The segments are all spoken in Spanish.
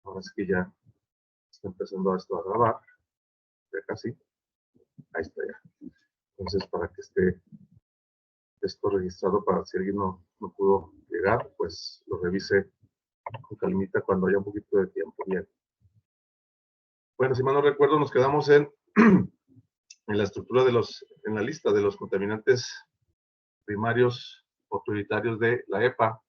Ahora sí que ya está empezando esto a grabar. Ya casi. Ahí está ya. Entonces, para que esté esto registrado, para si alguien no pudo llegar, pues lo revise con calmita cuando haya un poquito de tiempo. Bien. Bueno, si mal no recuerdo, nos quedamos en la estructura en la lista de los contaminantes primarios o prioritarios de la EPA.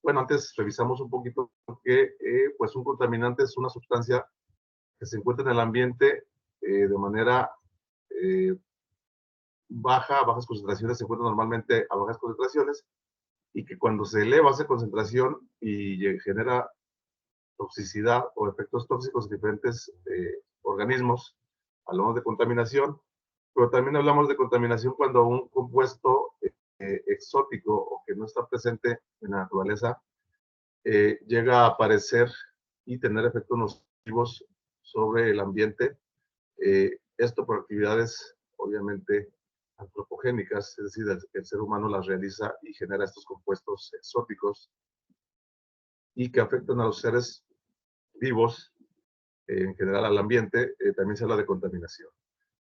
Bueno, antes revisamos un poquito que pues un contaminante es una sustancia que se encuentra en el ambiente de manera bajas concentraciones, se encuentra normalmente a bajas concentraciones, y que cuando se eleva esa concentración y genera toxicidad o efectos tóxicos en diferentes organismos, hablamos de contaminación, pero también hablamos de contaminación cuando un compuesto exótico o que no está presente en la naturaleza llega a aparecer y tener efectos nocivos sobre el ambiente. Esto por actividades, obviamente, antropogénicas, es decir, el ser humano las realiza y genera estos compuestos exóticos y que afectan a los seres vivos, en general al ambiente. También se habla de contaminación.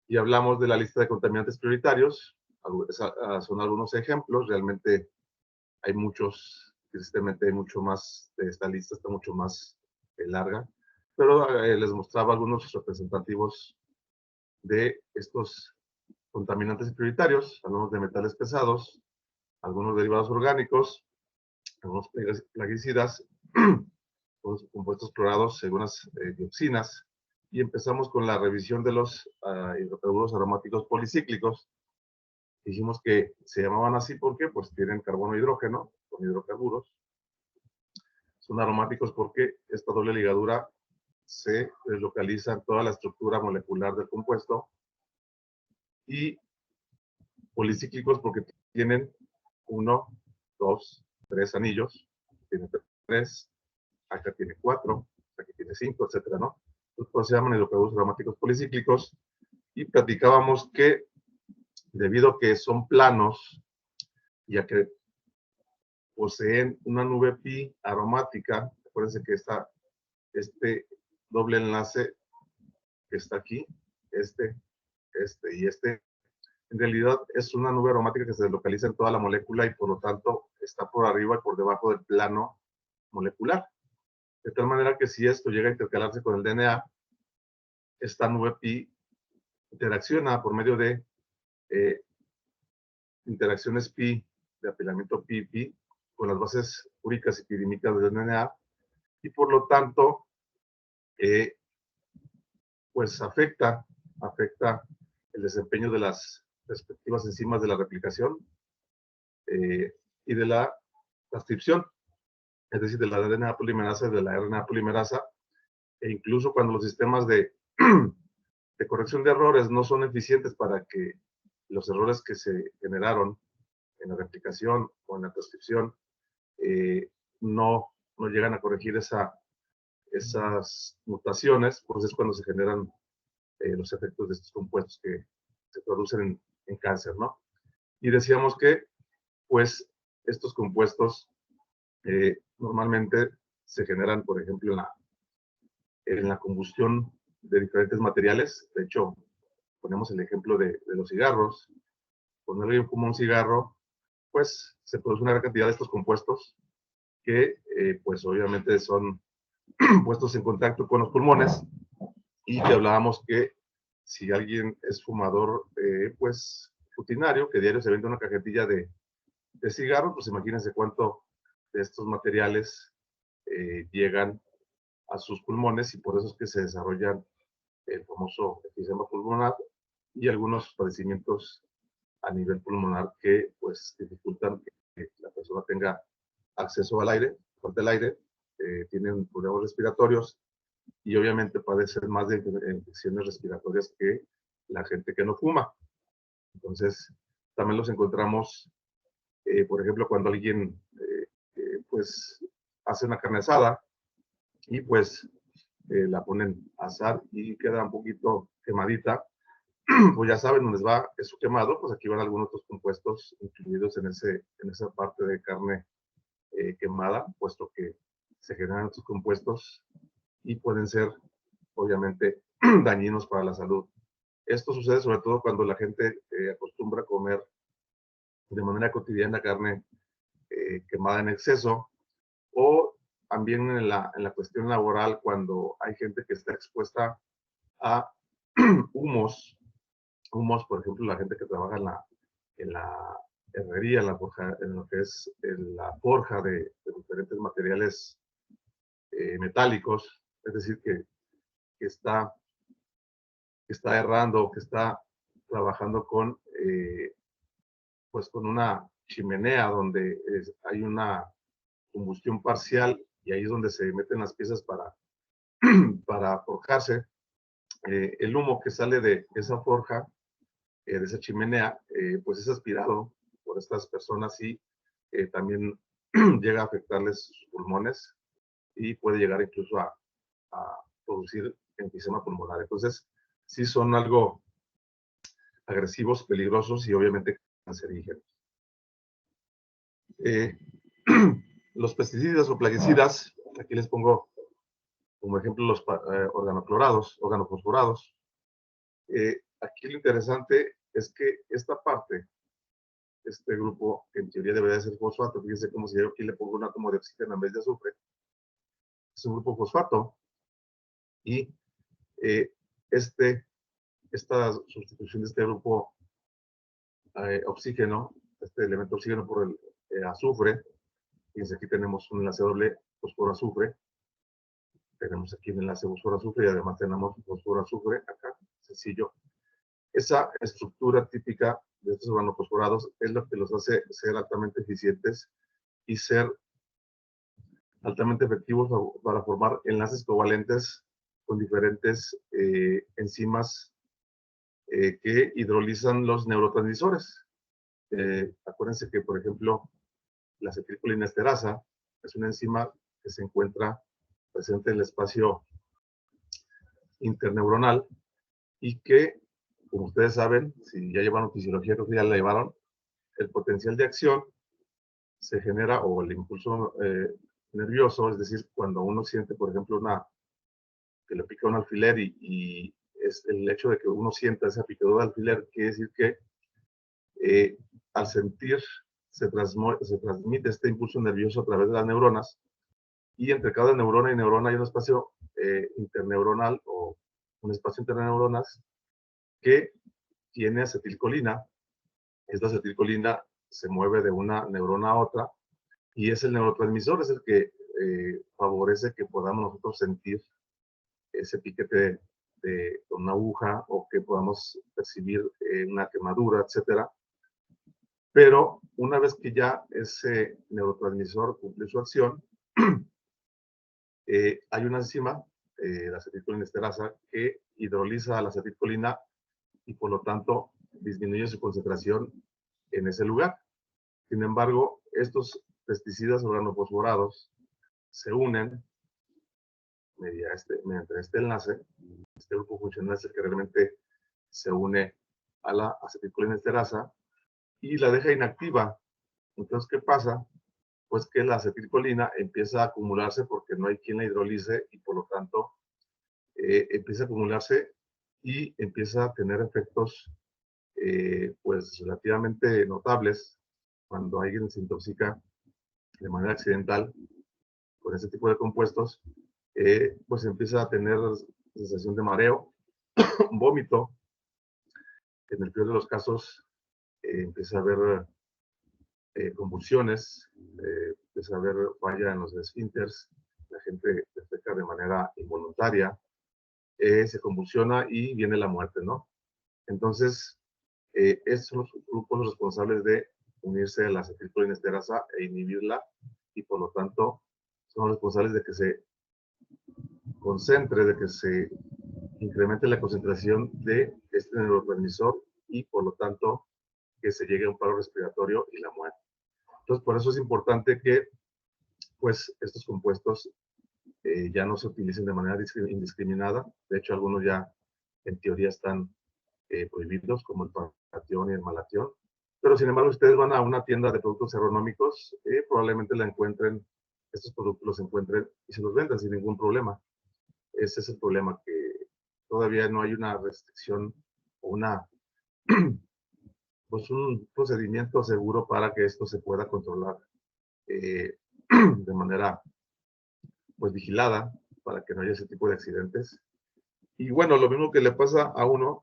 Y hablamos de la lista de contaminantes prioritarios. Son algunos ejemplos, realmente hay muchos, tristemente hay mucho más, esta lista está mucho más larga, pero les mostraba algunos representativos de estos contaminantes prioritarios. Hablamos de metales pesados, algunos derivados orgánicos, algunos plaguicidas, compuestos clorados, algunas dioxinas, y empezamos con la revisión de los hidrocarburos aromáticos policíclicos. Dijimos que se llamaban así porque pues tienen carbono e hidrógeno, son hidrocarburos. Son aromáticos porque esta doble ligadura se deslocaliza en toda la estructura molecular del compuesto, y policíclicos porque tienen 1, 2, 3 anillos, tiene 3, acá tiene 4, aquí tiene 5, etcétera, ¿no? Entonces se llaman hidrocarburos aromáticos policíclicos, y platicábamos que debido a que son planos y a que poseen una nube pi aromática, acuérdense que este doble enlace que está aquí, este y este, en realidad es una nube aromática que se localiza en toda la molécula y por lo tanto está por arriba y por debajo del plano molecular. De tal manera que si esto llega a intercalarse con el DNA, esta nube pi interacciona por medio de interacciones pi, de apilamiento pi-pi, con las bases úricas y pirímicas del DNA, y por lo tanto, pues afecta el desempeño de las respectivas enzimas de la replicación y de la transcripción, es decir, de la DNA polimerasa y de la RNA polimerasa, e incluso cuando los sistemas de corrección de errores no son eficientes para que los errores que se generaron en la replicación o en la transcripción no llegan a corregir esas mutaciones, pues es cuando se generan los efectos de estos compuestos que se producen en cáncer, ¿no? Y decíamos que, pues, estos compuestos normalmente se generan, por ejemplo, en la combustión de diferentes materiales. De hecho, ponemos el ejemplo de los cigarros. Cuando alguien fuma un cigarro, pues se produce una gran cantidad de estos compuestos que, pues obviamente son puestos en contacto con los pulmones, y que hablábamos que si alguien es fumador, pues rutinario, que diario se vende una cajetilla de cigarro, pues imagínense cuánto de estos materiales llegan a sus pulmones, y por eso es que se desarrollan el famoso enfisema pulmonar y algunos padecimientos a nivel pulmonar que pues dificultan que la persona tenga acceso al aire, falta el aire, tienen problemas respiratorios y obviamente padecen más de infecciones respiratorias que la gente que no fuma. Entonces, también los encontramos, por ejemplo, cuando alguien pues hace una carne asada y pues la ponen a asar y queda un poquito quemadita, pues ya saben dónde va eso quemado, pues aquí van algunos otros compuestos incluidos en esa parte de carne quemada, puesto que se generan estos compuestos y pueden ser, obviamente, dañinos para la salud. Esto sucede sobre todo cuando la gente acostumbra a comer de manera cotidiana carne quemada en exceso, o también en la cuestión laboral, cuando hay gente que está expuesta a humos, por ejemplo, la gente que trabaja en la herrería, en la forja, en lo que es en la forja de diferentes materiales metálicos, es decir, que está errando, que está trabajando con, pues con una chimenea donde hay una combustión parcial, y ahí es donde se meten las piezas para forjarse. El humo que sale de esa forja, de esa chimenea, pues es aspirado por estas personas y también llega a afectarles sus pulmones y puede llegar incluso a producir enfisema pulmonar. Entonces, sí son algo agresivos, peligrosos y obviamente cancerígenos. Los pesticidas o plaguicidas, aquí les pongo como ejemplo los organofosforados. Aquí lo interesante es que esta parte, este grupo, que en teoría debería ser fosfato, fíjense cómo si yo aquí le pongo un átomo de oxígeno en vez de azufre, es un grupo fosfato, y esta sustitución de este grupo oxígeno, este elemento oxígeno por el azufre, fíjense aquí tenemos un enlace doble fosforo-azufre, tenemos aquí un enlace fosforo-azufre y además tenemos fosforo-azufre acá, sencillo. Esa estructura típica de estos organofosforados es lo que los hace ser altamente eficientes y ser altamente efectivos para formar enlaces covalentes con diferentes enzimas que hidrolizan los neurotransmisores. Acuérdense que, por ejemplo, la acetilcolinesterasa es una enzima que se encuentra presente en el espacio interneuronal y que, como ustedes saben, si ya llevaron fisiología, creo que ya la llevaron, el potencial de acción se genera, o el impulso nervioso, es decir, cuando uno siente, por ejemplo, que le pica un alfiler y es el hecho de que uno sienta esa picadura de alfiler, quiere decir que al sentir se transmite este impulso nervioso a través de las neuronas, y entre cada neurona y neurona hay un espacio interneuronal o un espacio entre neuronas que tiene acetilcolina. Esta acetilcolina se mueve de una neurona a otra y es el neurotransmisor, es el que favorece que podamos nosotros sentir ese piquete de una aguja o que podamos percibir una quemadura, etcétera. Pero una vez que ya ese neurotransmisor cumple su acción, hay una enzima, la acetilcolinesterasa, que hidroliza la acetilcolina y por lo tanto disminuye su concentración en ese lugar. Sin embargo, estos pesticidas organofosforados se unen mediante este enlace, este grupo funcional es el que realmente se une a la acetilcolinesterasa y la deja inactiva. Entonces, ¿qué pasa? Pues que la acetilcolina empieza a acumularse porque no hay quien la hidrolice y por lo tanto empieza a acumularse y empieza a tener efectos pues relativamente notables cuando alguien se intoxica de manera accidental con ese tipo de compuestos, pues empieza a tener sensación de mareo, vómito. En el peor de los casos, empieza a haber convulsiones, empieza a haber falla en los esfínteres, la gente defeca de manera involuntaria, se convulsiona y viene la muerte, ¿no? Entonces, estos son los grupos responsables de unirse a la acetilcolinesterasa e inhibirla, y por lo tanto son responsables de que se concentre, de que se incremente la concentración de este neurotransmisor y por lo tanto que se llegue a un paro respiratorio y la muerte. Entonces, por eso es importante que pues estos compuestos ya no se utilicen de manera indiscriminada. De hecho, algunos ya en teoría están prohibidos, como el panatión y el malatión. Pero sin embargo, ustedes van a una tienda de productos agronómicos, probablemente la encuentren estos productos los encuentren y se los vendan sin ningún problema. Ese es el problema, que todavía no hay una restricción o pues un procedimiento seguro para que esto se pueda controlar de manera pues vigilada, para que no haya ese tipo de accidentes. Y bueno, lo mismo que le pasa a uno,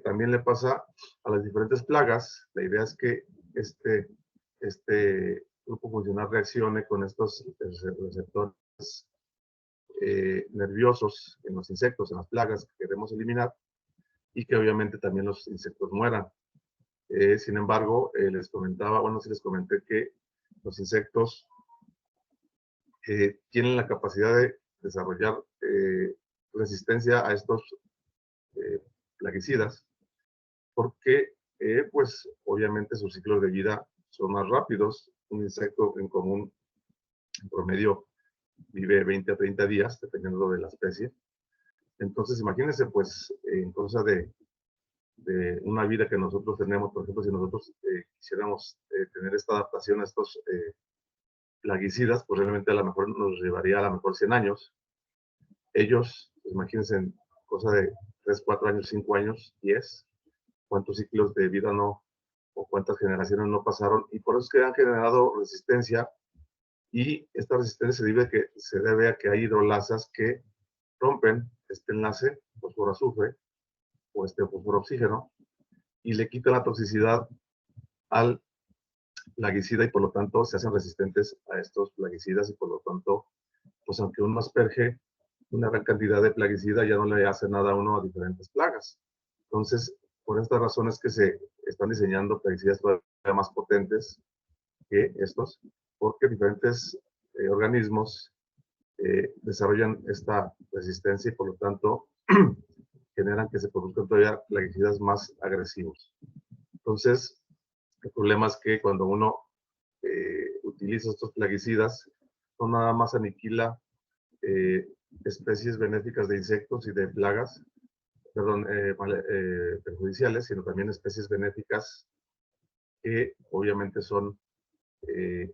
también le pasa a las diferentes plagas. La idea es que este grupo funcional reaccione con estos receptores nerviosos en los insectos, en las plagas que queremos eliminar, y que obviamente también los insectos mueran. Sin embargo, les comentaba, bueno, sí les comenté que los insectos tienen la capacidad de desarrollar resistencia a estos plaguicidas, porque pues obviamente sus ciclos de vida son más rápidos. Un insecto en común, en promedio, vive 20 a 30 días, dependiendo de la especie. Entonces, imagínense, pues, en cosa de una vida que nosotros tenemos, por ejemplo, si nosotros quisiéramos tener esta adaptación a estos plaguicidas, pues realmente a lo mejor nos llevaría a lo mejor 100 años. Ellos, pues, imagínense, en cosa de 3, 4 años, 5 años, 10, cuántos ciclos de vida no, o cuántas generaciones no pasaron, y por eso es que han generado resistencia, y esta resistencia se debe a que hay hidrolasas que rompen este enlace fósforo-azufre o este fósforo-oxígeno y le quitan la toxicidad al plaguicida, y por lo tanto se hacen resistentes a estos plaguicidas, y por lo tanto, pues aunque uno asperge una gran cantidad de plaguicida, ya no le hace nada a uno a diferentes plagas. Entonces, por estas razones que se están diseñando plaguicidas todavía más potentes que estos, porque diferentes organismos desarrollan esta resistencia y por lo tanto generan que se produzcan todavía plaguicidas más agresivos. Entonces, el problema es que cuando uno utiliza estos plaguicidas, no nada más aniquila especies benéficas de insectos y de plagas, perdón, perjudiciales, sino también especies benéficas que obviamente son eh,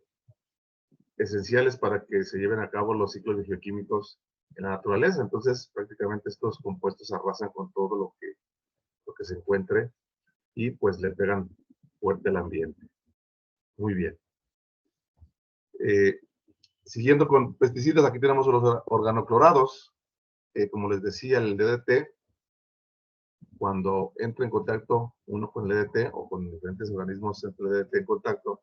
esenciales para que se lleven a cabo los ciclos bioquímicos en la naturaleza. Entonces, prácticamente estos compuestos arrasan con todo lo que se encuentre y pues le pegan fuerte al ambiente. Muy bien. Siguiendo con pesticidas, aquí tenemos los organoclorados. Como les decía, el DDT, cuando entra en contacto uno con el DDT o con diferentes organismos entre DDT en contacto,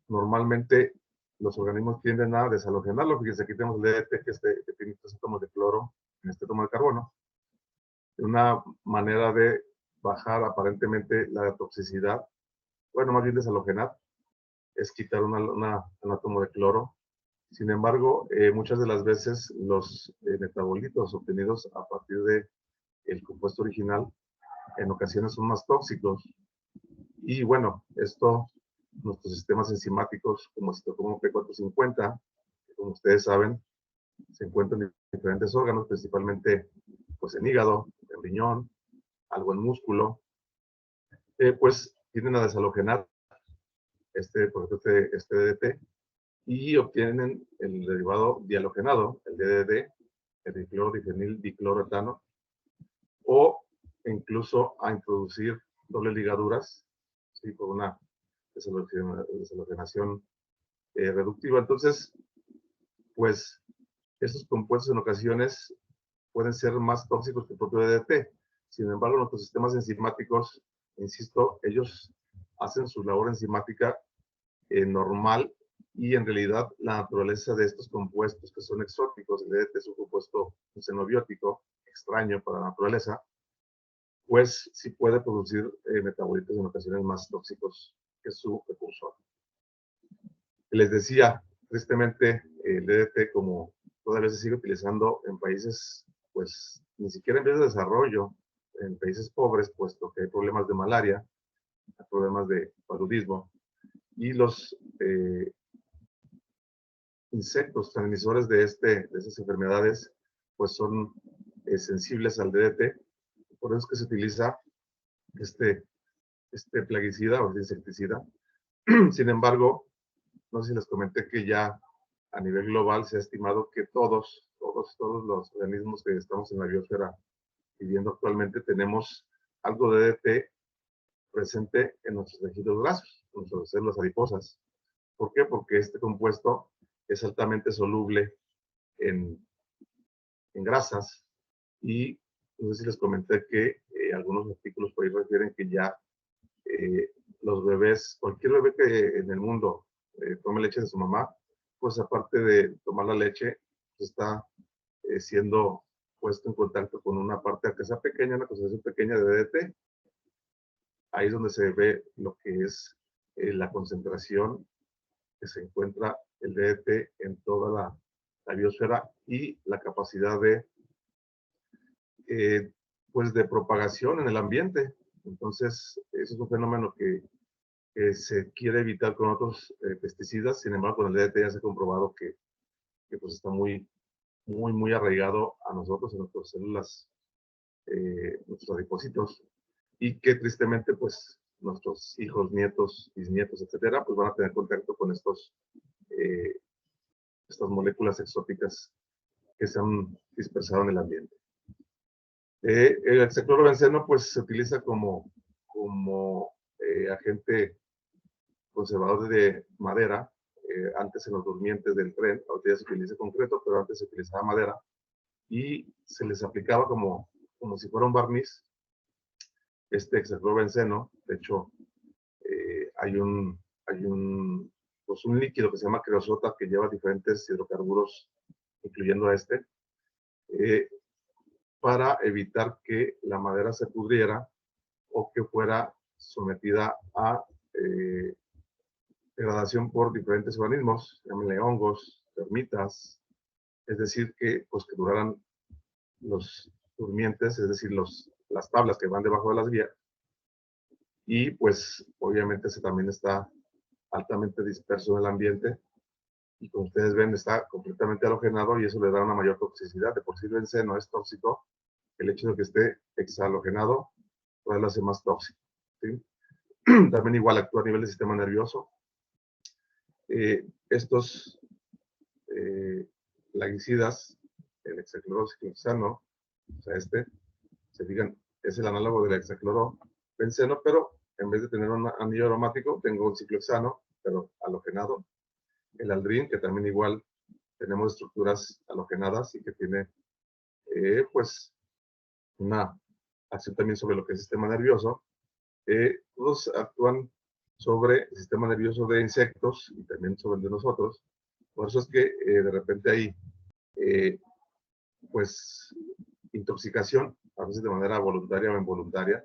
normalmente los organismos tienden a deshalogenarlo. Fíjense, aquí tenemos el DDT que tiene 3 átomos de cloro en este átomo de carbono. Una manera de bajar aparentemente la toxicidad, bueno, más bien deshalogenar, es quitar un átomo de cloro. Sin embargo, muchas de las veces los metabolitos obtenidos a partir del compuesto original en ocasiones son más tóxicos. Y bueno, esto, nuestros sistemas enzimáticos, como el citocromo P450, como ustedes saben, se encuentran en diferentes órganos, principalmente pues en hígado, en riñón, algo en músculo, pues tienden a deshalogenar por ejemplo, este DDT, y obtienen el derivado dihalogenado, el DDD, el dicloro-difenil dicloroetano, o incluso a introducir dobles ligaduras, ¿sí? Por una deshalogenación reductiva. Entonces, pues, estos compuestos en ocasiones pueden ser más tóxicos que el propio DDT. Sin embargo, nuestros sistemas enzimáticos, insisto, ellos hacen su labor enzimática normal, y en realidad la naturaleza de estos compuestos que son exóticos, el DDT es un compuesto xenobiótico extraño para la naturaleza, pues sí puede producir metabolitos en ocasiones más tóxicos que su precursor. Les decía, tristemente, el DDT, como todavía se sigue utilizando en países, pues ni siquiera en vías de desarrollo, en países pobres, puesto que hay problemas de malaria, hay problemas de paludismo, y los insectos transmisores de esas enfermedades, pues son sensibles al DDT. Por eso es que se utiliza este plaguicida o este insecticida. Sin embargo, no sé si les comenté que ya a nivel global se ha estimado que todos los organismos que estamos en la biosfera viviendo actualmente tenemos algo de DDT presente en nuestros tejidos grasos, en nuestras células adiposas. ¿Por qué? Porque este compuesto es altamente soluble en grasas y no sé si les comenté que algunos artículos por ahí refieren que ya los bebés, cualquier bebé que en el mundo tome leche de su mamá, pues aparte de tomar la leche, pues está siendo puesto en contacto con una parte, aunque sea pequeña, una concentración pequeña de DDT. Ahí es donde se ve lo que es la concentración que se encuentra el DDT en toda la biosfera y la capacidad de, pues de propagación en el ambiente. Entonces, eso es un fenómeno que se quiere evitar con otros pesticidas. Sin embargo, con el DDT ya se ha comprobado que pues está muy arraigado a nosotros, en nuestras células, nuestros adipocitos, y que tristemente, pues, nuestros hijos, nietos, bisnietos, etcétera, pues van a tener contacto con eh, estas moléculas exóticas que se han dispersado en el ambiente. El hexaclorobenceno, pues, se utiliza como agente conservador de madera, antes en los durmientes del tren, ahorita ya se utiliza concreto, pero antes se utilizaba madera, y se les aplicaba como si fuera un barniz, este hexaclorobenceno. De hecho, pues un líquido que se llama creosota que lleva diferentes hidrocarburos, incluyendo a este, eh, para evitar que la madera se pudriera o que fuera sometida a degradación por diferentes organismos, llámenle hongos, termitas, es decir, que, pues, que duraran los durmientes, es decir, las tablas que van debajo de las vías, y pues obviamente se también está altamente disperso en el ambiente, y como ustedes ven está completamente halogenado y eso le da una mayor toxicidad. De por sí el benceno es tóxico, el hecho de que esté exhalogenado pues lo hace más tóxico, ¿sí? También igual actúa a nivel del sistema nervioso. Estos plaguicidas, el hexaclorociclohexano, o sea, se digan, es el análogo del hexaclorobenceno, pero en vez de tener un anillo aromático, tengo un ciclohexano, pero halogenado. El aldrin, que también igual tenemos estructuras halogenadas y que tiene, pues, una acción también sobre lo que es el sistema nervioso. Todos actúan sobre el sistema nervioso de insectos y también sobre el de nosotros. Por eso es que de repente hay, pues, intoxicación, a veces de manera voluntaria o involuntaria,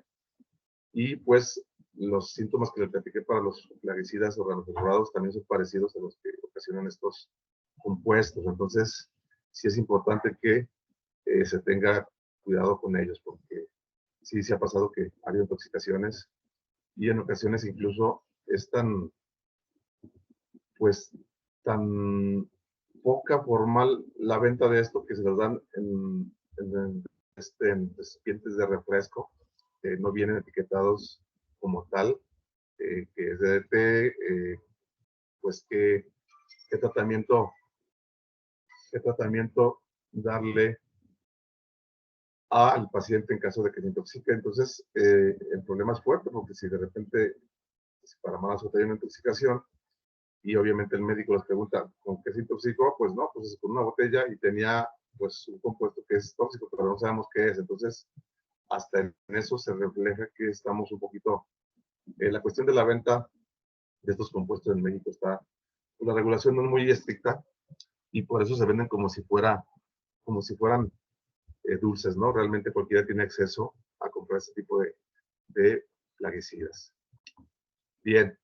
y pues los síntomas que le platiqué para los plaguicidas organoclorados también son parecidos a los que ocasionan estos compuestos. Entonces, sí es importante que se tenga cuidado con ellos, porque sí se ha pasado que ha habido intoxicaciones y en ocasiones incluso es tan, pues, tan poca formal la venta de esto que se los dan en recipientes de refresco, no vienen etiquetados como tal, que es DDT, pues qué tratamiento, qué tratamiento darle al paciente en caso de que se intoxique. Entonces, el problema es fuerte porque si de repente, si para mala suerte hay una intoxicación y obviamente el médico les pregunta con qué se intoxicó, pues no, pues es con una botella y tenía pues un compuesto que es tóxico, pero no sabemos qué es. Entonces, hasta en eso se refleja que estamos un poquito, la cuestión de la venta de estos compuestos en México está, la regulación no es muy estricta y por eso se venden como si fueran dulces, ¿no? Realmente cualquiera tiene acceso a comprar este tipo de plaguicidas. Bien,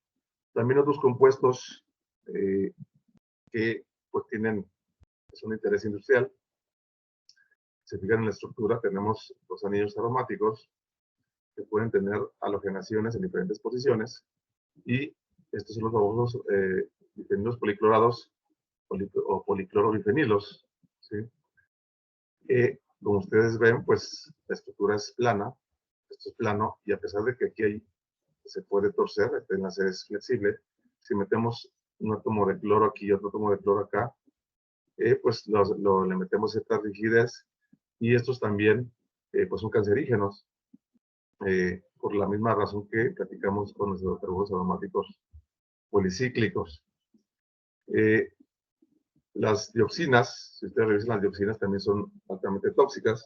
también otros compuestos que pues tienen un interés industrial. Se fijan en la estructura, tenemos los anillos aromáticos que pueden tener halogenaciones en diferentes posiciones y estos son los famosos bifenilos policlorados o policlorobifenilos, ¿sí? Como ustedes ven, pues la estructura es plana, esto es plano, y a pesar de que aquí se puede torcer, este enlace es flexible, si metemos un átomo de cloro aquí y otro átomo de cloro acá, pues le metemos cierta rigidez, y estos también pues son cancerígenos, por la misma razón que platicamos con los hidrocarburos aromáticos policíclicos. Las dioxinas, si ustedes revisan, las dioxinas también son altamente tóxicas,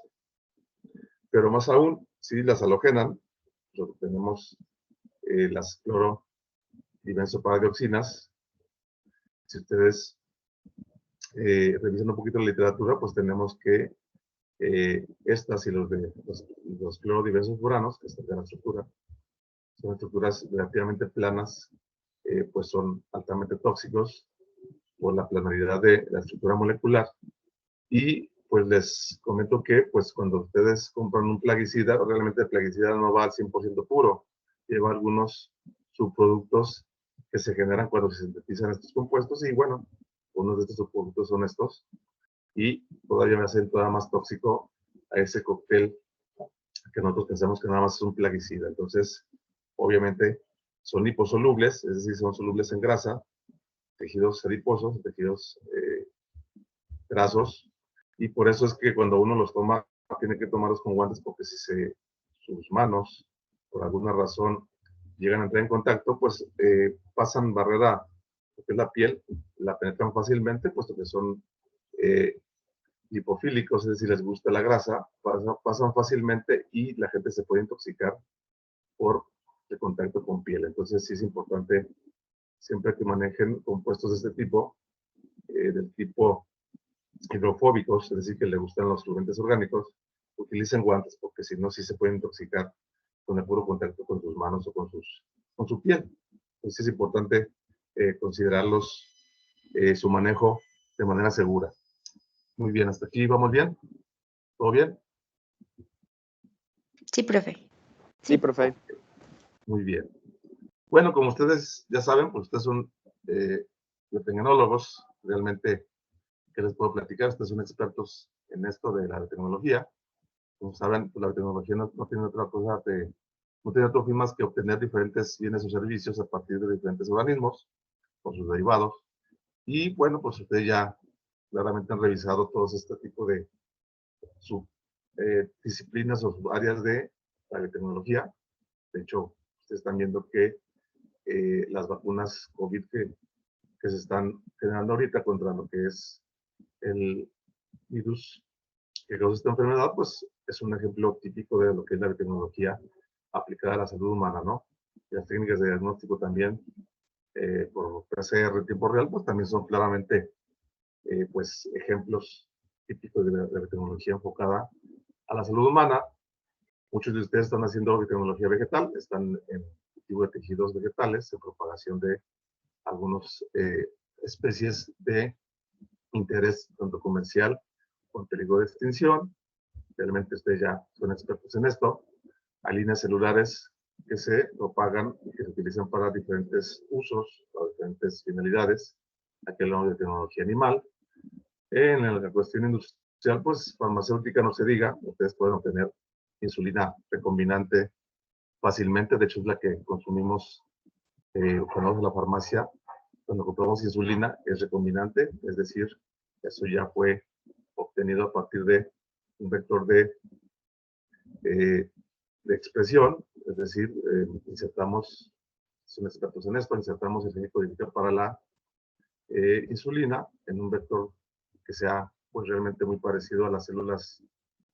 pero más aún, si las halogenan, pues tenemos las clorodibenzoparadioxinas. Si ustedes revisan un poquito la literatura, pues tenemos que estas y los clorodibenzofuranos, que están en la estructura, son estructuras relativamente planas, pues son altamente tóxicos por la planaridad de la estructura molecular. Y pues les comento que pues cuando ustedes compran un plaguicida, realmente el plaguicida no va al 100% puro, lleva algunos subproductos que se generan cuando se sintetizan estos compuestos, y bueno, uno de estos subproductos son estos, y todavía me hacen todavía más tóxico a ese cóctel que nosotros pensamos que nada más es un plaguicida. Entonces, obviamente, son liposolubles, es decir, son solubles en grasa, tejidos adiposos, tejidos grasos, y por eso es que cuando uno los toma, tiene que tomarlos con guantes, porque si sus manos, por alguna razón, llegan a entrar en contacto, pues pasan barrera, lo que es la piel, la penetran fácilmente, puesto que son lipofílicos, es decir, les gusta la grasa, pasan fácilmente y la gente se puede intoxicar por el contacto con piel. Entonces sí es importante, siempre que manejen compuestos de este tipo, del tipo hidrofóbicos, es decir, que le gustan los solventes orgánicos, utilicen guantes, porque si no, sí se pueden intoxicar con el puro contacto con sus manos o con su piel. Entonces es importante considerarlos, su manejo de manera segura. Muy bien, hasta aquí vamos bien. ¿Todo bien? Sí, profe. Sí, profe. Muy bien. Bueno, como ustedes ya saben, pues ustedes son biotecnólogos. Realmente, ¿qué les puedo platicar? Ustedes son expertos en esto de la biotecnología. Como saben, pues la biotecnología no tiene otra cosa, no tiene otro fin más que obtener diferentes bienes o servicios a partir de diferentes organismos o sus derivados. Y bueno, pues ustedes ya claramente han revisado todos este tipo de disciplinas o áreas de la biotecnología. De hecho, ustedes están viendo que las vacunas COVID que se están generando ahorita contra lo que es el virus que causa esta enfermedad, pues es un ejemplo típico de lo que es la biotecnología aplicada a la salud humana, ¿no? Y las técnicas de diagnóstico también, por PCR en tiempo real, pues también son claramente, pues, ejemplos típicos de la biotecnología enfocada a la salud humana. Muchos de ustedes están haciendo biotecnología vegetal, están en cultivo de tejidos vegetales, en propagación de algunas especies de interés tanto comercial como en peligro de extinción. Realmente ustedes ya son expertos en esto. Hay líneas celulares que se propagan y que se utilizan para diferentes usos, para diferentes finalidades. Aquí hablamos de tecnología animal. En la cuestión industrial, pues farmacéutica no se diga, ustedes pueden obtener insulina recombinante fácilmente. De hecho, es la que consumimos cuando vamos a la farmacia. Cuando compramos insulina es recombinante, es decir, eso ya fue obtenido a partir de un vector de expresión, es decir, insertamos, son expertos en esto, insertamos el gen codificador para la insulina en un vector que sea pues realmente muy parecido a las células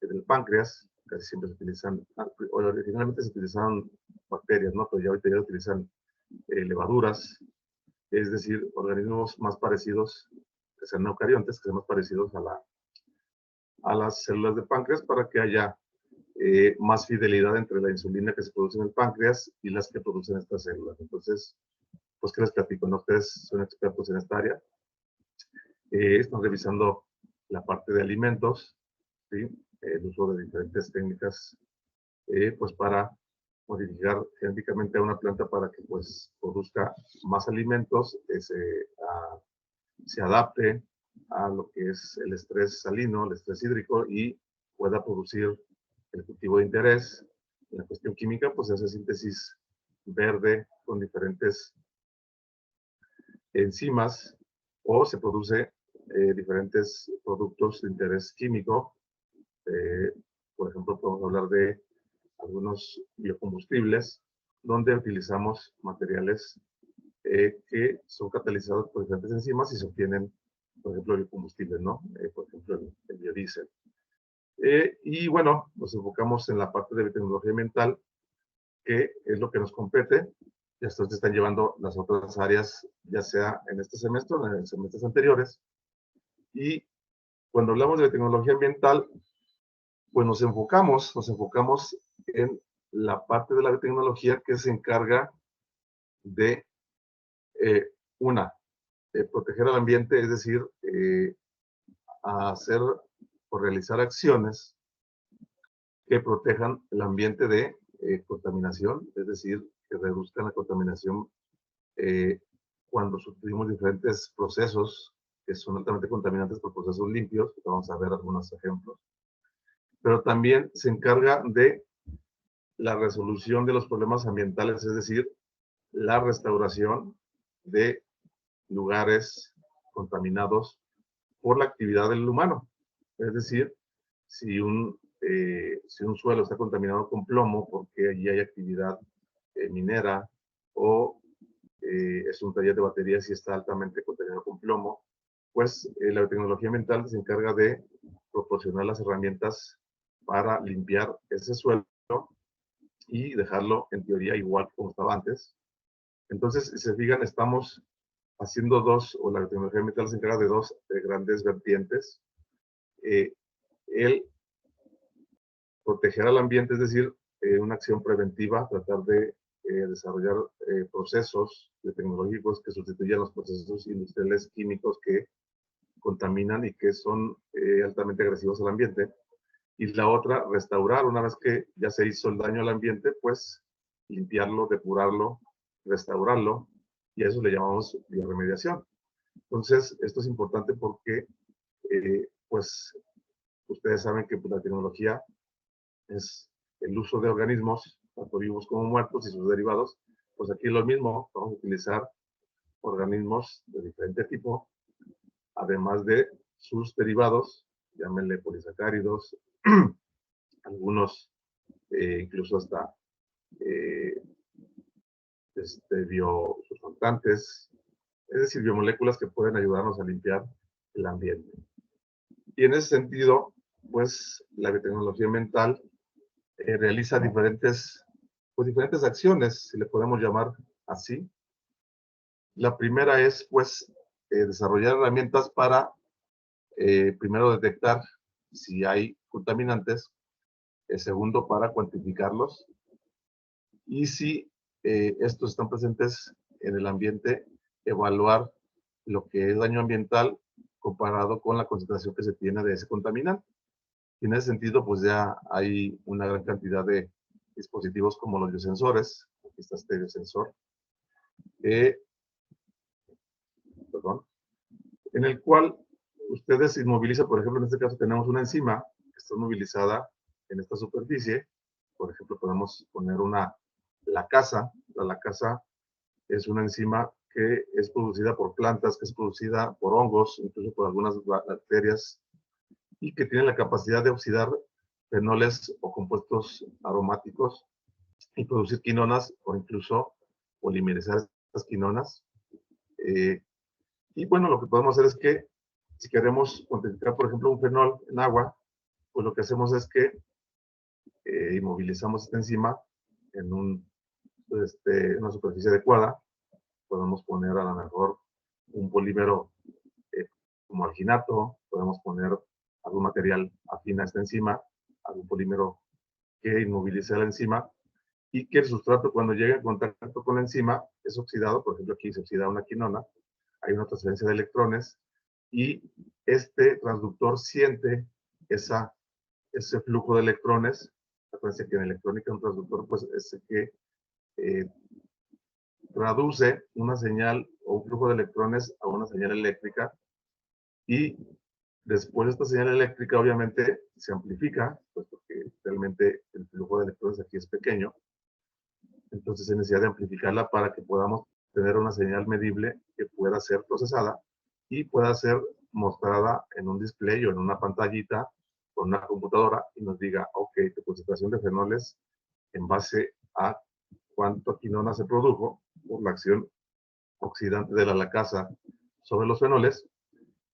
del páncreas. Casi siempre se utilizan, originalmente se utilizaban bacterias, ¿no? Pero ya ahorita ya utilizan levaduras, es decir, organismos más parecidos, que sean eucariontes, que sean más parecidos a las células de páncreas, para que haya más fidelidad entre la insulina que se produce en el páncreas y las que producen estas células. Entonces, pues, ¿qué les platico? ¿No? Ustedes son expertos en esta área. Están revisando la parte de alimentos, ¿sí? El uso de diferentes técnicas, pues para modificar genéticamente a una planta para que pues produzca más alimentos, se adapte a lo que es el estrés salino, el estrés hídrico, y pueda producir el cultivo de interés. En la cuestión química, pues se hace síntesis verde con diferentes enzimas, o se produce diferentes productos de interés químico. Por ejemplo, podemos hablar de algunos biocombustibles, donde utilizamos materiales que son catalizados por diferentes enzimas y se obtienen, por ejemplo, biocombustibles, ¿no? Por ejemplo, el biodiesel. Y bueno, nos enfocamos en la parte de biotecnología ambiental, que es lo que nos compete. Y hasta se están llevando las otras áreas, ya sea en este semestre o en semestres anteriores. Y cuando hablamos de tecnología ambiental, pues nos enfocamos en la parte de la biotecnología que se encarga de, una, proteger al ambiente, es decir, hacer o realizar acciones que protejan el ambiente de contaminación, es decir, que reduzcan la contaminación cuando sufrimos diferentes procesos que son altamente contaminantes por procesos limpios. Vamos a ver algunos ejemplos. Pero también se encarga de la resolución de los problemas ambientales, es decir, la restauración de lugares contaminados por la actividad del humano. Es decir, si un suelo está contaminado con plomo porque allí hay actividad minera, o es un taller de baterías y está altamente contaminado con plomo, pues la biotecnología ambiental se encarga de proporcionar las herramientas para limpiar ese suelo y dejarlo en teoría igual como estaba antes. Entonces, si se fijan, estamos haciendo o la biotecnología ambiental se encarga de dos grandes vertientes. El proteger al ambiente, es decir, una acción preventiva, tratar de desarrollar procesos tecnológicos que sustituyan los procesos industriales químicos que contaminan y que son altamente agresivos al ambiente. Y la otra, restaurar, una vez que ya se hizo el daño al ambiente, pues limpiarlo, depurarlo, restaurarlo, y a eso le llamamos bioremediación. Entonces, esto es importante porque, pues, ustedes saben que pues, la tecnología es el uso de organismos, tanto vivos como muertos y sus derivados. Pues aquí es lo mismo, vamos a utilizar organismos de diferente tipo, además de sus derivados, llámenle polisacáridos, algunos incluso hasta biosurfactantes, es decir, biomoléculas que pueden ayudarnos a limpiar el ambiente. Y en ese sentido, pues la biotecnología ambiental realiza diferentes acciones, si le podemos llamar así. La primera es, pues, desarrollar herramientas para, primero, detectar si hay contaminantes, segundo, para cuantificarlos, y si estos están presentes en el ambiente, evaluar lo que es daño ambiental comparado con la concentración que se tiene de ese contaminante. Y en ese sentido, pues ya hay una gran cantidad de dispositivos como los biosensores. Aquí está este biosensor, perdón, en el cual ustedes inmovilizan, por ejemplo, en este caso tenemos una enzima que está movilizada en esta superficie. Por ejemplo, podemos poner lacasa. La lacasa es una enzima que es producida por plantas, que es producida por hongos, incluso por algunas bacterias, y que tiene la capacidad de oxidar fenoles o compuestos aromáticos y producir quinonas o incluso polimerizar estas quinonas. Y bueno, lo que podemos hacer es que si queremos cuantificar, por ejemplo, un fenol en agua, pues lo que hacemos es que inmovilizamos esta enzima en una superficie adecuada. Podemos poner a lo mejor un polímero como alginato, podemos poner algún material afín a esta enzima, algún polímero que inmovilice la enzima, y que el sustrato, cuando llegue en contacto con la enzima, es oxidado. Por ejemplo, aquí se oxida una quinona, hay una transferencia de electrones, y este transductor siente ese flujo de electrones. Acuérdense que en electrónica un transductor pues es el que traduce una señal o un flujo de electrones a una señal eléctrica, y después esta señal eléctrica obviamente se amplifica, pues porque realmente el flujo de electrones aquí es pequeño. Entonces hay necesidad de amplificarla para que podamos tener una señal medible que pueda ser procesada y pueda ser mostrada en un display o en una pantallita con una computadora y nos diga, ok, tu concentración de fenoles en base a cuánto quinona se produjo por la acción oxidante de la lacasa sobre los fenoles.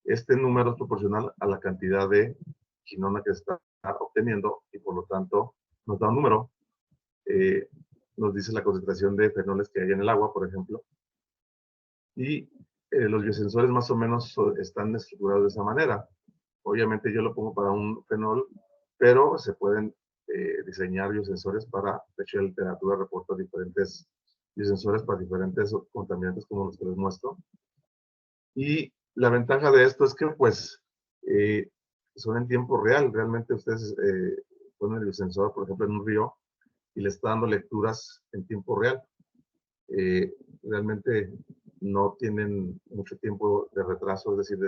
Este número es proporcional a la cantidad de quinona que se está obteniendo y por lo tanto nos da un número. Nos dice la concentración de fenoles que hay en el agua, por ejemplo. Y los biosensores más o menos están estructurados de esa manera. Obviamente yo lo pongo para un fenol, pero se pueden diseñar biosensores para, de hecho, la literatura reporta diferentes biosensores para diferentes contaminantes como los que les muestro. Y la ventaja de esto es que, pues, son en tiempo real. Realmente ustedes ponen el biosensor, por ejemplo, en un río y le está dando lecturas en tiempo real. Realmente no tienen mucho tiempo de retraso, es decir,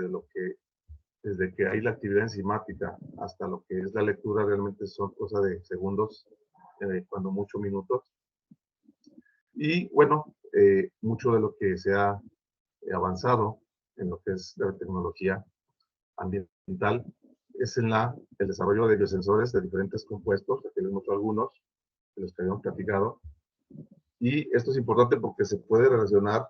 desde que hay la actividad enzimática hasta lo que es la lectura, realmente son cosas de segundos, cuando mucho minutos. Y bueno, mucho de lo que se ha avanzado en lo que es la tecnología ambiental es en el desarrollo de biosensores de diferentes compuestos, aquí les muestro algunos de los que habíamos platicado. Y esto es importante porque se puede relacionar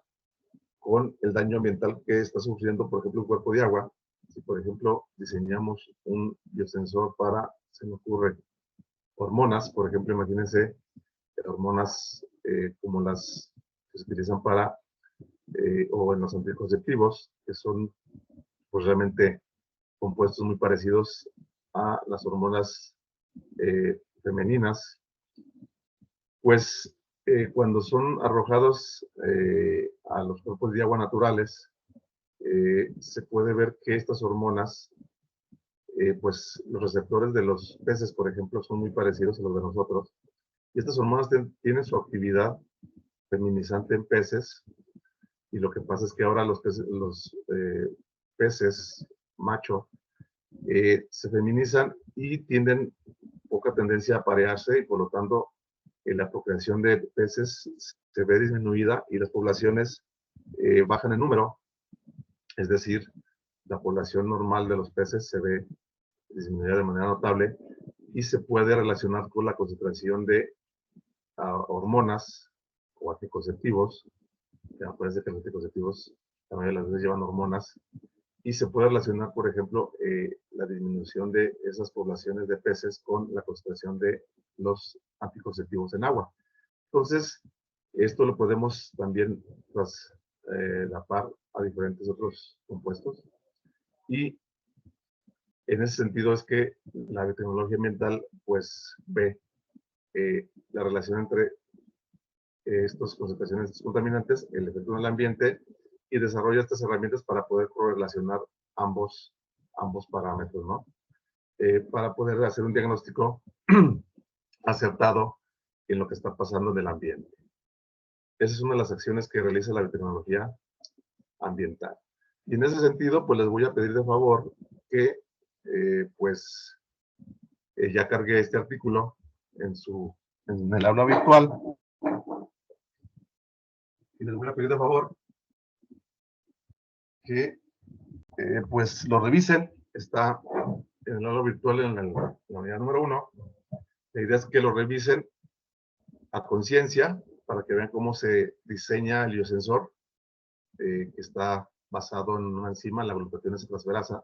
con el daño ambiental que está sufriendo, por ejemplo, un cuerpo de agua. Si, por ejemplo, diseñamos un biosensor para, se me ocurre, hormonas, por ejemplo, imagínense hormonas como las que se utilizan para, o en los anticonceptivos, que son pues realmente compuestos muy parecidos a las hormonas femeninas, pues cuando son arrojados a los cuerpos de agua naturales, se puede ver que estas hormonas, pues los receptores de los peces, por ejemplo, son muy parecidos a los de nosotros. Y estas hormonas tienen su actividad feminizante en peces. Y lo que pasa es que ahora los peces macho se feminizan y tienden poca tendencia a aparearse y por lo tanto la procreación de peces se ve disminuida y las poblaciones bajan en número. Es decir, la población normal de los peces se ve disminuida de manera notable y se puede relacionar con la concentración de hormonas o anticonceptivos. Ya parece que los anticonceptivos la mayoría de las veces llevan hormonas y se puede relacionar, por ejemplo, la disminución de esas poblaciones de peces con la concentración de los anticonceptivos en agua. Entonces, esto lo podemos también traslapar a diferentes otros compuestos y en ese sentido es que la biotecnología ambiental pues ve la relación entre estas concentraciones de contaminantes, el efecto en el ambiente y desarrolla estas herramientas para poder correlacionar ambos parámetros, ¿no? Para poder hacer un diagnóstico acertado en lo que está pasando en el ambiente. Esa es una de las acciones que realiza la biotecnología ambiental. Y en ese sentido, pues les voy a pedir de favor que, ya cargué este artículo en el aula virtual. Y les voy a pedir de favor que, pues lo revisen. Está en el aula virtual en la unidad número 1. La idea es que lo revisen a conciencia para que vean cómo se diseña el biosensor, que está basado en una enzima, la glutatiónase transferasa,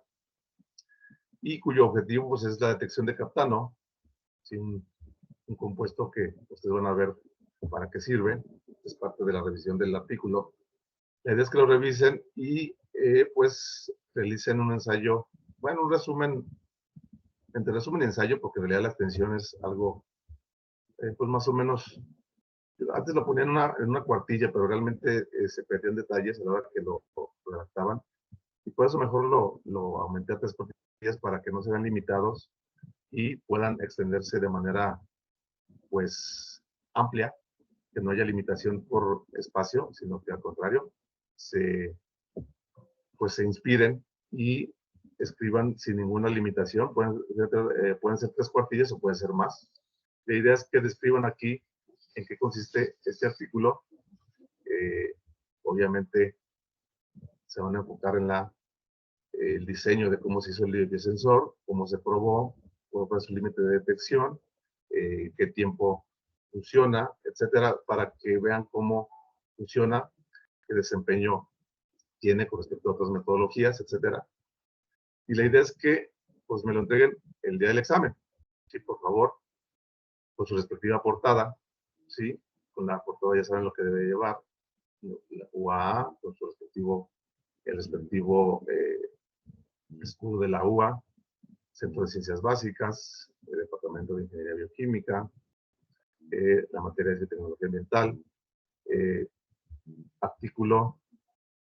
y cuyo objetivo pues, es la detección de captano, ¿sí? un compuesto que ustedes van a ver para qué sirve, es parte de la revisión del artículo. La idea es que lo revisen y pues realicen un ensayo, bueno, un resumen, entre resumen y ensayo, porque en realidad la extensión es algo, pues más o menos, antes lo ponían en una cuartilla, pero realmente se perdían detalles a la hora que lo redactaban. Y por eso mejor lo aumenté a 3 cuartillas para que no se vean limitados y puedan extenderse de manera, pues, amplia, que no haya limitación por espacio, sino que al contrario, pues se inspiren y escriban sin ninguna limitación. Pueden ser 3 cuartillas o pueden ser más. La idea es que describan aquí en qué consiste este artículo. Obviamente se van a enfocar en la el diseño de cómo se hizo el biosensor, cómo se probó, cuál fue su límite de detección, qué tiempo funciona, etcétera, para que vean cómo funciona, qué desempeño tiene con respecto a otras metodologías, etcétera. Y la idea es que pues me lo entreguen el día del examen. Sí, por favor, con su respectiva portada, ¿sí? Con la portada ya saben lo que debe llevar, la UAA, con su respectivo, el respectivo escudo de la UA, Centro de Ciencias Básicas, el Departamento de Ingeniería Bioquímica, la materia de tecnología ambiental, artículo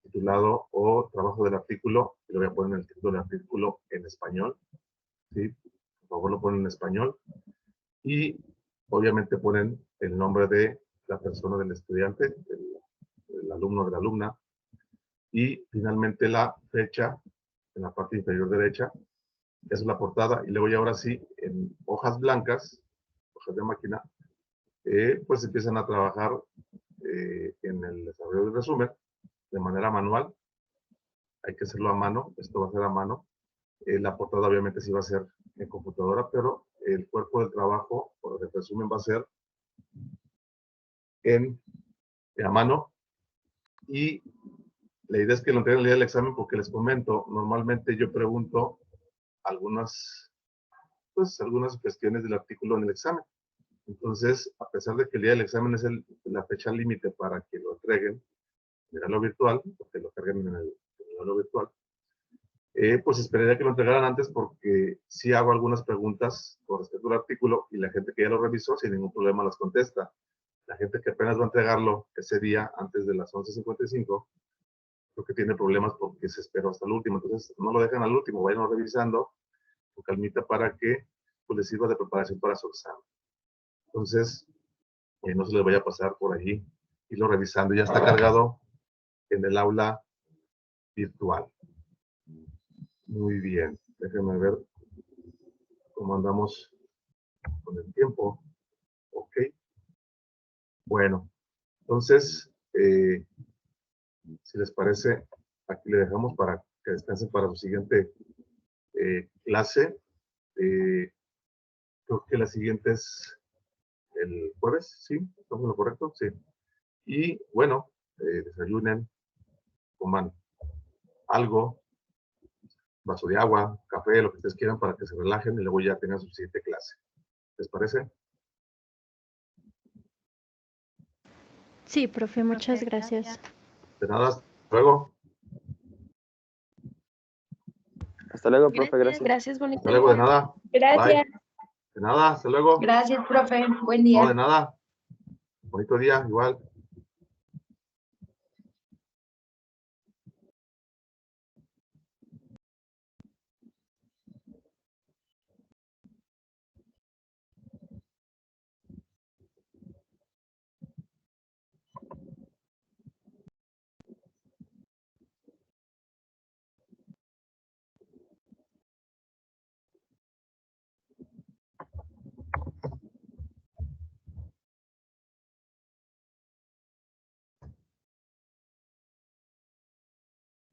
titulado o trabajo del artículo, y lo voy a poner en el título del artículo en español, ¿sí? Por favor lo ponen en español, y obviamente ponen el nombre de la persona, del estudiante, del alumno o de la alumna, y finalmente la fecha en la parte inferior derecha. Esa es la portada, y luego ya ahora sí, en hojas blancas, hojas de máquina, pues empiezan a trabajar en el desarrollo del resumen de manera manual. Hay que hacerlo a mano, esto va a ser a mano. La portada obviamente sí va a ser en computadora, pero el cuerpo del trabajo o del resumen va a ser a mano. Y la idea es que lo entreguen el día del examen, porque les comento, normalmente yo pregunto algunas cuestiones del artículo en el examen. Entonces, a pesar de que el día del examen es la fecha límite para que lo entreguen en lo virtual, porque lo carguen en el lo virtual, pues esperaría que lo entregaran antes, porque sí hago algunas preguntas con respecto al artículo y la gente que ya lo revisó sin ningún problema las contesta. La gente que apenas va a entregarlo ese día antes de las 11:55, creo que tiene problemas porque se esperó hasta el último. Entonces, no lo dejan al último, vayan revisando con calmita para que pues, les sirva de preparación para su examen. Entonces, no se les vaya a pasar por allí, irlo revisando. Ya está cargado en el aula virtual. Muy bien, déjenme ver cómo andamos con el tiempo. Ok. Bueno, entonces, si les parece, aquí le dejamos para que descansen para su siguiente clase. Creo que la siguiente es el jueves, ¿sí? ¿Estamos en lo correcto? Sí. Y bueno, desayunen, coman algo, vaso de agua, café, lo que ustedes quieran para que se relajen y luego ya tengan su siguiente clase. ¿Les parece? Sí, profe, muchas gracias. De nada, hasta luego. Hasta luego, profe, gracias. Gracias, bonito Hasta luego, de día. nada. Gracias. Bye. De nada, hasta luego. Gracias, profe. Buen día. No, de nada. Bonito día, igual.